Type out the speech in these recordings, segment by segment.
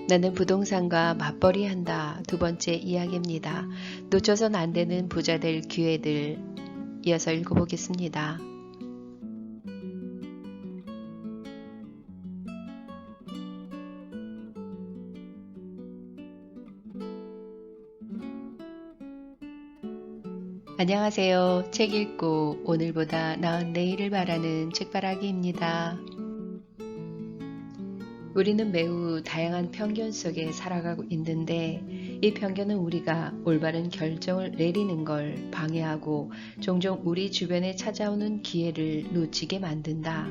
나는 부동산과 맞벌이 한다. 두 번째 이야기입니다. 놓쳐선 안 되는 부자 될 기회들. 이어서 읽어보겠습니다. 안녕하세요. 책 읽고 오늘보다 나은 내일을 바라는 책바라기입니다. 우리는 매우 다양한 편견 속에 살아가고 있는데 이 편견은 우리가 올바른 결정을 내리는 걸 방해하고 종종 우리 주변에 찾아오는 기회를 놓치게 만든다.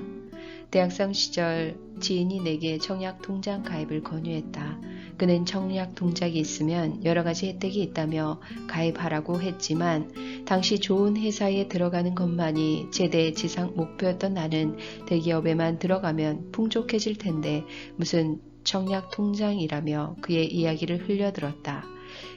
대학생 시절 지인이 내게 청약 통장 가입을 권유했다. 그는 청약 통장이 있으면 여러 가지 혜택이 있다며 가입하라고 했지만 당시 좋은 회사에 들어가는 것만이 제대 지상 목표였던 나는 대기업에만 들어가면 풍족해질 텐데 무슨 청약 통장이라며 그의 이야기를 흘려들었다.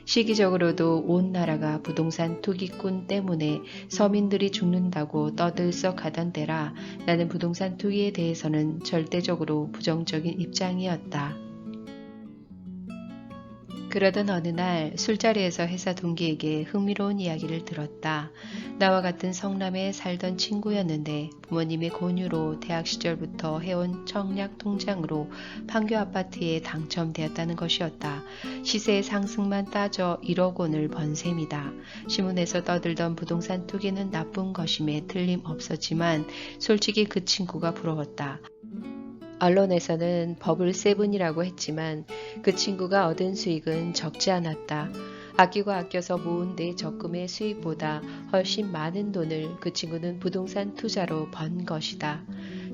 시기적으로도 온 나라가 부동산 투기꾼 때문에 서민들이 죽는다고 떠들썩하던 때라 나는 부동산 투기에 대해서는 절대적으로 부정적인 입장이었다. 그러던 어느 날 술자리에서 회사 동기에게 흥미로운 이야기를 들었다. 나와 같은 성남에 살던 친구였는데 부모님의 권유로 대학 시절부터 해온 청약 통장으로 판교 아파트에 당첨되었다는 것이었다. 시세 상승만 따져 1억 원을 번 셈이다. 신문에서 떠들던 부동산 투기는 나쁜 것임에 틀림없었지만 솔직히 그 친구가 부러웠다. 언론에서는 버블 세븐이라고 했지만 그 친구가 얻은 수익은 적지 않았다. 아끼고 아껴서 모은 내 적금의 수익보다 훨씬 많은 돈을 그 친구는 부동산 투자로 번 것이다.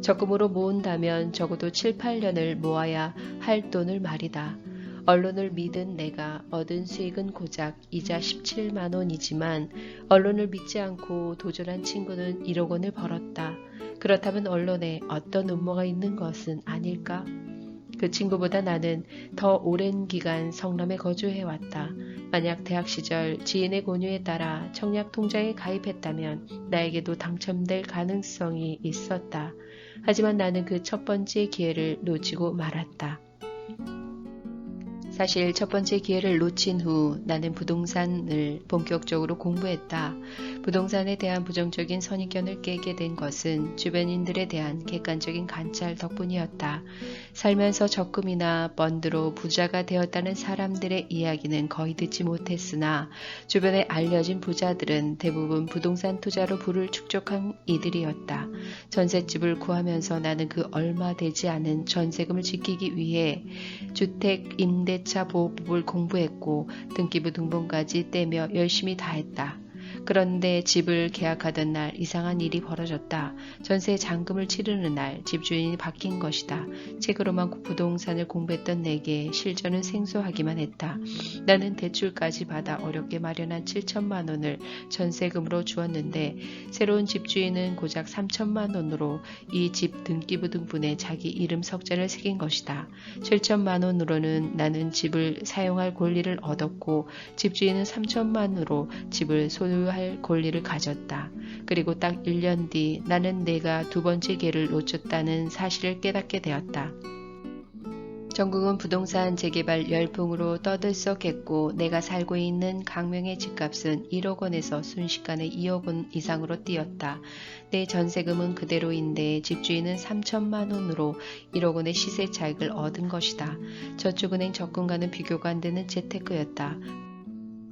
적금으로 모은다면 적어도 7, 8년을 모아야 할 돈을 말이다. 언론을 믿은 내가 얻은 수익은 고작 이자 17만 원이지만 언론을 믿지 않고 도전한 친구는 1억 원을 벌었다. 그렇다면 언론에 어떤 음모가 있는 것은 아닐까? 그 친구보다 나는 더 오랜 기간 성남에 거주해왔다. 만약 대학 시절 지인의 권유에 따라 청약 통장에 가입했다면 나에게도 당첨될 가능성이 있었다. 하지만 나는 그 첫 번째 기회를 놓치고 말았다. 사실 첫 번째 기회를 놓친 후 나는 부동산을 본격적으로 공부했다. 부동산에 대한 부정적인 선입견을 깨게 된 것은 주변인들에 대한 객관적인 관찰 덕분이었다. 살면서 적금이나 펀드로 부자가 되었다는 사람들의 이야기는 거의 듣지 못했으나 주변에 알려진 부자들은 대부분 부동산 투자로 부를 축적한 이들이었다. 전셋집을 구하면서 나는 그 얼마 되지 않은 전세금을 지키기 위해 주택 임대차 보호법을 공부했고 등기부 등본까지 떼며 열심히 다했다. 그런데 집을 계약하던 날 이상한 일이 벌어졌다. 전세 잔금을 치르는 날 집주인이 바뀐 것이다. 책으로만 부동산을 공부했던 내게 실전은 생소하기만 했다. 나는 대출까지 받아 어렵게 마련한 7천만 원을 전세금으로 주었는데 새로운 집주인은 고작 3천만 원으로 이 집 등기부 등본에 자기 이름 석자를 새긴 것이다. 7천만 원으로는 나는 집을 사용할 권리를 얻었고 집주인은 3천만 원으로 집을 소유할 권리를 가졌다. 그리고 딱 1년 뒤 나는 내가 두 번째 기회를 놓쳤다는 사실을 깨닫게 되었다. 전국은 부동산 재개발 열풍으로 떠들썩했고 내가 살고 있는 강명의 집값은 1억 원에서 순식간에 2억 원 이상으로 뛰었다. 내 전세금은 그대로인데 집주인은 3천만 원으로 1억 원의 시세 차익을 얻은 것이다. 저축은행 적금과는 비교가 안 되는 재테크였다.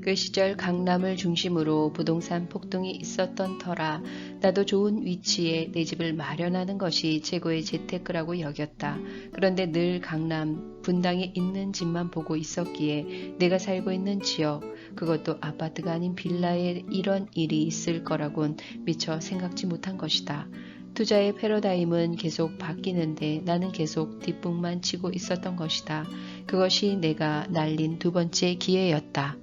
그 시절 강남을 중심으로 부동산 폭등이 있었던 터라 나도 좋은 위치에 내 집을 마련하는 것이 최고의 재테크라고 여겼다. 그런데 늘 강남 분당에 있는 집만 보고 있었기에 내가 살고 있는 지역, 그것도 아파트가 아닌 빌라에 이런 일이 있을 거라곤 미처 생각지 못한 것이다. 투자의 패러다임은 계속 바뀌는데 나는 계속 뒷북만 치고 있었던 것이다. 그것이 내가 날린 두 번째 기회였다.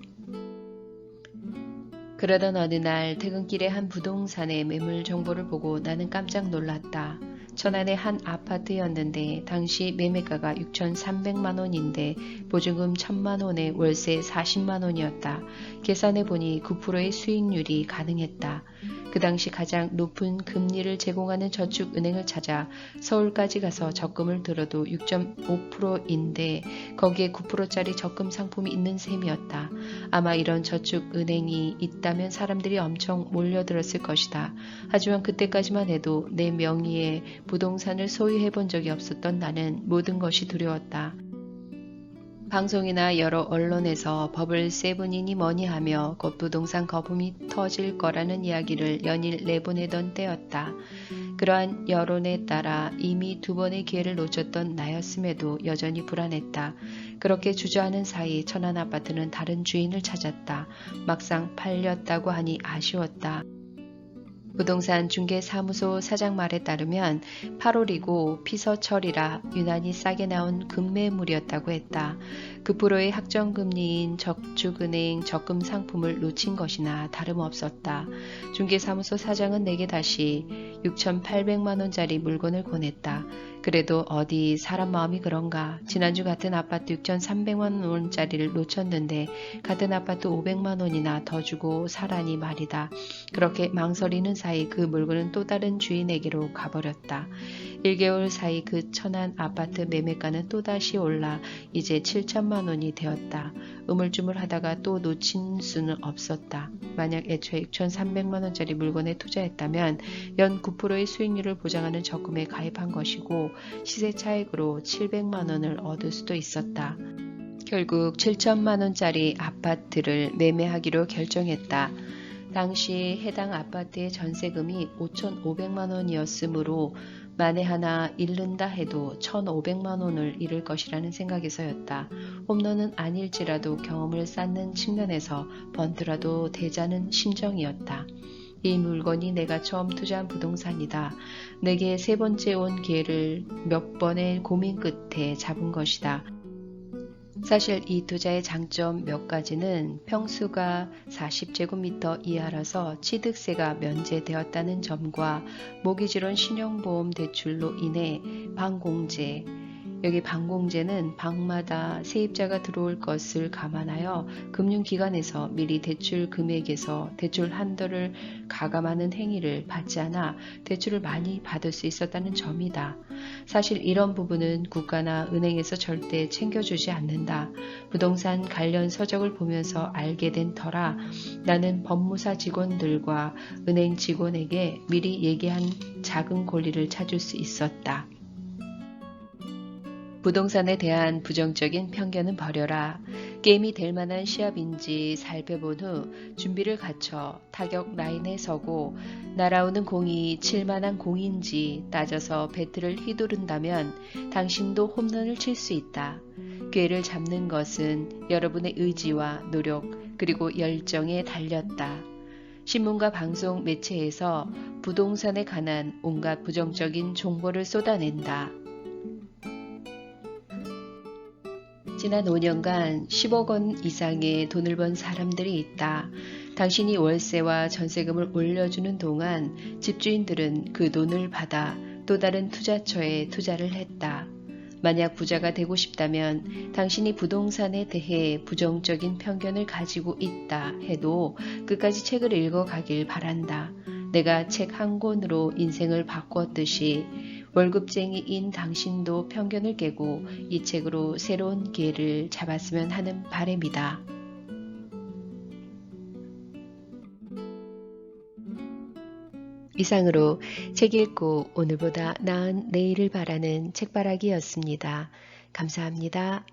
그러던 어느 날 퇴근길에 한 부동산의 매물 정보를 보고 나는 깜짝 놀랐다. 천안의 한 아파트였는데 당시 매매가가 6,300만 원인데 보증금 1,000만 원에 월세 40만 원이었다. 계산해보니 9%의 수익률이 가능했다. 그 당시 가장 높은 금리를 제공하는 저축은행을 찾아 서울까지 가서 적금을 들어도 6.5%인데 거기에 9%짜리 적금 상품이 있는 셈이었다. 아마 이런 저축은행이 있다면 사람들이 엄청 몰려들었을 것이다. 하지만 그때까지만 해도 내 명의의 부동산을 소유해 본 적이 없었던 나는 모든 것이 두려웠다. 방송이나 여러 언론에서 버블 세븐이니 뭐니 하며 곧 부동산 거품이 터질 거라는 이야기를 연일 내보내던 때였다. 그러한 여론에 따라 이미 2번의 기회를 놓쳤던 나였음에도 여전히 불안했다. 그렇게 주저하는 사이 천안 아파트는 다른 주인을 찾았다. 막상 팔렸다고 하니 아쉬웠다. 부동산 중개사무소 사장 말에 따르면 8월이고 피서철이라 유난히 싸게 나온 급매물이었다고 했다. 9%의 학정금리인 저축은행 적금 상품을 놓친 것이나 다름없었다. 중개사무소 사장은 내게 다시 6,800만 원짜리 물건을 권했다. 그래도 어디 사람 마음이 그런가. 지난주 같은 아파트 6,300만 원짜리를 놓쳤는데 같은 아파트 500만 원이나 더 주고 사라니 말이다. 그렇게 망설이는 사이 그 물건은 또 다른 주인에게로 가버렸다. 1개월 사이 그 천안 아파트 매매가는 또다시 올라 이제 7천만 원이 되었다. 우물쭈물하다가 또 놓친 수는 없었다. 만약 애초에 6,300만 원짜리 물건에 투자했다면 연 9%의 수익률을 보장하는 적금에 가입한 것이고 시세 차익으로 700만 원을 얻을 수도 있었다. 결국 7천만 원짜리 아파트를 매매하기로 결정했다. 당시 해당 아파트의 전세금이 5,500만 원이었으므로 만에 하나 잃는다 해도 1,500만 원을 잃을 것이라는 생각에서였다. 홈런은 아닐지라도 경험을 쌓는 측면에서 번트라도 되자는 심정이었다. 이 물건이 내가 처음 투자한 부동산이다. 내게 3번째 온 기회를 몇 번의 고민 끝에 잡은 것이다. 사실 이 투자의 장점 몇 가지는 평수가 40제곱미터 이하라서 취득세가 면제되었다는 점과 모기지론 신용보험 대출로 인해 방공제, 여기 방공제는 방마다 세입자가 들어올 것을 감안하여 금융기관에서 미리 대출 금액에서 대출 한도를 가감하는 행위를 받지 않아 대출을 많이 받을 수 있었다는 점이다. 사실 이런 부분은 국가나 은행에서 절대 챙겨주지 않는다. 부동산 관련 서적을 보면서 알게 된 터라 나는 법무사 직원들과 은행 직원에게 미리 얘기한 작은 권리를 찾을 수 있었다. 부동산에 대한 부정적인 편견은 버려라. 게임이 될 만한 시합인지 살펴본 후 준비를 갖춰 타격 라인에 서고 날아오는 공이 칠 만한 공인지 따져서 배트를 휘두른다면 당신도 홈런을 칠 수 있다. 기회를 잡는 것은 여러분의 의지와 노력 그리고 열정에 달렸다. 신문과 방송 매체에서 부동산에 관한 온갖 부정적인 정보를 쏟아낸다. 지난 5년간 10억 원 이상의 돈을 번 사람들이 있다. 당신이 월세와 전세금을 올려주는 동안 집주인들은 그 돈을 받아 또 다른 투자처에 투자를 했다. 만약 부자가 되고 싶다면 당신이 부동산에 대해 부정적인 편견을 가지고 있다 해도 끝까지 책을 읽어가길 바란다. 내가 책 한 권으로 인생을 바꾸었듯이 월급쟁이인 당신도 편견을 깨고 이 책으로 새로운 기회를 잡았으면 하는 바람이다. 이상으로 책 읽고 오늘보다 나은 내일을 바라는 책바라기였습니다. 감사합니다.